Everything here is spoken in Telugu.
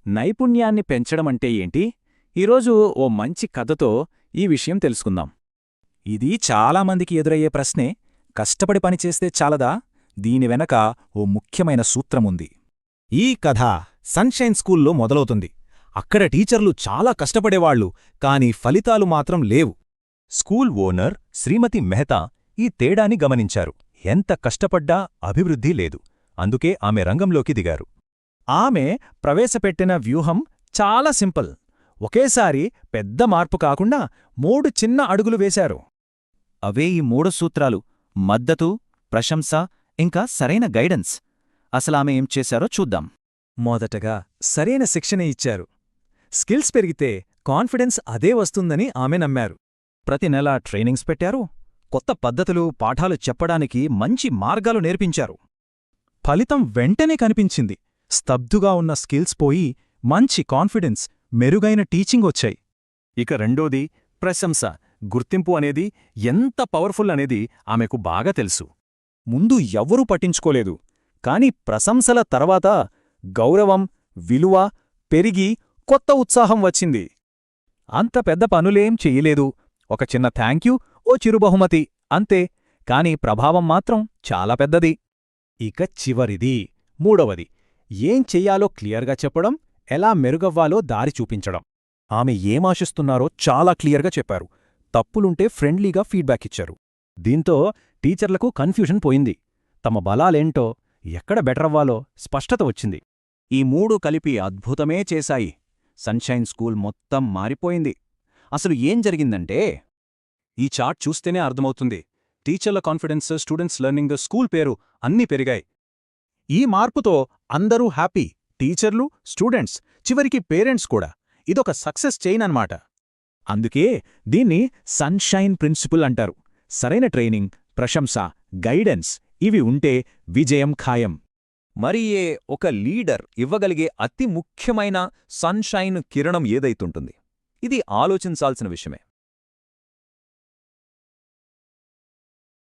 నైపుణ్యాన్ని పెంచడమంటే ఏంటి? ఈరోజు ఓ మంచి కథతో ఈ విషయం తెలుసుకుందాం. ఇది చాలామందికి ఎదురయ్యే ప్రశ్నే. కష్టపడి పనిచేస్తే చాలదా? దీని వెనక ఓ ముఖ్యమైన సూత్రముంది. ఈ కథ సన్షైన్ స్కూల్లో మొదలవుతుంది. అక్కడ టీచర్లు చాలా కష్టపడేవాళ్లు, కాని ఫలితాలు మాత్రం లేవు. స్కూల్ ఓనర్ శ్రీమతి మెహతా ఈ తేడాని గమనించారు. ఎంత కష్టపడ్డా అభివృద్ధి లేదు. అందుకే ఆమె రంగంలోకి దిగారు. ఆమె ప్రవేశపెట్టిన వ్యూహం చాలా సింపుల్. ఒకేసారి పెద్ద మార్పు కాకుండా 3 చిన్న అడుగులు వేశారు. అవే ఈ 3 సూత్రాలు: మద్దతు, ప్రశంస, ఇంకా సరైన గైడెన్స్. అసలామె ఏం చేశారో చూద్దాం. మొదటగా సరైన శిక్షణ ఇచ్చారు. స్కిల్స్ పెరిగితే కాన్ఫిడెన్స్ అదే వస్తుందని ఆమె నమ్మారు. ప్రతి నెల ట్రైనింగ్స్ పెట్టారు. కొత్త పద్ధతులు, పాఠాలు చెప్పడానికి మంచి మార్గాలు నేర్పించారు. ఫలితం వెంటనే కనిపించింది. స్తబ్దుగా ఉన్న స్కిల్స్ పోయి మంచి కాన్ఫిడెన్స్, మెరుగైన టీచింగ్ వచ్చాయి. ఇక రెండోది ప్రశంస, గుర్తింపు అనేది ఎంత పవర్ఫుల్ అనేది ఆమెకు బాగా తెలుసు. ముందు ఎవ్వరూ పట్టించుకోలేదు. కాని ప్రశంసల తర్వాత గౌరవం, విలువ పెరిగి కొత్త ఉత్సాహం వచ్చింది. అంత పెద్ద పనులేం చెయ్యలేదు. ఒక చిన్న థ్యాంక్యూ, ఓ చిరు బహుమతి, అంతే. కాని ప్రభావం మాత్రం చాలా పెద్దది. ఇక చివరిది, మూడవది, ఏం చెయ్యాలో క్లియర్గా చెప్పడం, ఎలా మెరుగవ్వాలో దారి చూపించడం. ఆమె ఏమాశిస్తున్నారో చాలా క్లియర్గా చెప్పారు. తప్పులుంటే ఫ్రెండ్లీగా ఫీడ్బ్యాక్ ఇచ్చారు. దీంతో టీచర్లకు కన్ఫ్యూషన్ పోయింది. తమ బలాలేంటో, ఎక్కడ బెటరవ్వాలో స్పష్టత వచ్చింది. ఈ 3 కలిపి అద్భుతమే చేశాయి. సన్షైన్ స్కూల్ మొత్తం మారిపోయింది. అసలు ఏం జరిగిందంటే, ఈ చార్ట్ చూస్తేనే అర్థమవుతుంది. టీచర్ల కాన్ఫిడెన్స్, స్టూడెంట్స్ లెర్నింగ్, స్కూల్ పేరు అన్నీ పెరిగాయి. ఈ మార్పుతో అందరూ హ్యాపీ. టీచర్లు, స్టూడెంట్స్, చివరికి పేరెంట్స్ కూడా. ఇదొక సక్సెస్ చైన్ అన్నమాట. అందుకే దీన్ని సన్షైన్ ప్రిన్సిపుల్ అంటారు. సరైన ట్రైనింగ్, ప్రశంస, గైడెన్స్ ఇవి ఉంటే విజయం ఖాయం. మరి ఒక లీడర్ ఇవ్వగలిగే అతి ముఖ్యమైన సన్షైన్ కిరణం ఏదైతుంటుంది? ఇది ఆలోచించాల్సిన విషయమే.